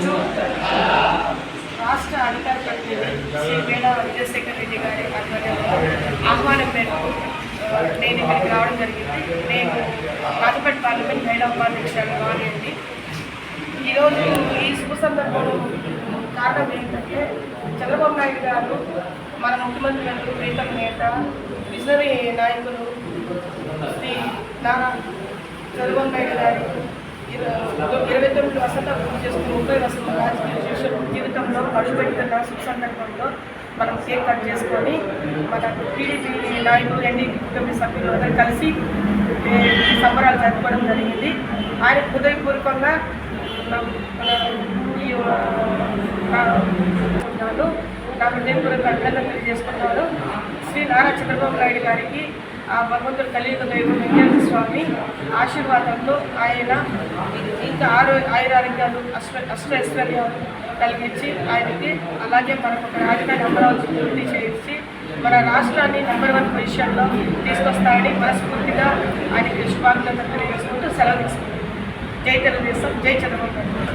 ఈరోజు రాష్ట్ర అధికార ప్రతినిధి శ్రీ వేళ విజయశేఖర్ రెడ్డి గారి ఆధ్వర్యంలో ఆహ్వానం మేరకు నేను ఇక్కడికి రావడం జరిగింది. నేను రాజపేట పార్లమెంట్ మహిళా ఉపాధ్యక్షురాలు కానివ్వండి. ఈరోజు ఈ శుభ సందర్భంలో కారణం ఏంటంటే చంద్రబాబు నాయుడు గారు మన ముఖ్యమంత్రి గారు ప్రీతం నేత విజనరీ నాయకులు శ్రీ నారా చంద్రబాబు నాయుడు గారి 29 వసంత పూర్తి చేసుకుని 30 వసంత రాజకీయ జీవితంలో అడుగుపెడుతున్న శుభ సందర్భంలో మనం కేక్ కట్ చేసుకొని మన టీడీపీ నాయకులు ఎన్డీపీ కుటుంబ సభ్యులు అందరూ కలిసి సంబరాలు జరుపుకోవడం జరిగింది. ఆయన హృదయపూర్వకంగా నా హృదయపూర్వక అభినందన తెలియజేసుకున్నాను. శ్రీ నారా చంద్రబాబు నాయుడు గారికి ఆ భగవంతుడు కలియుగ దైవం వెంకటేశ్వర స్వామి ఆశీర్వాదంతో ఆయన ఇంకా ఆయురారోగ్యాలు అష్టైశ్వర్యాలు కలిగించి ఆయనకి అలాగే మనకు ఒక రాజధాని అమరావతి పూర్తి చేసి మన రాష్ట్రాన్ని నెంబర్ 1 పొజిషన్లో తీసుకొస్తారని మనస్ఫూర్తిగా ఆయనకి శుభాకాంక్షలు తెలియజేసుకుంటూ సెలవు తీసుకుంటాం. జై తెలుగుదేశం, జై చంద్రబాబు నాయుడు.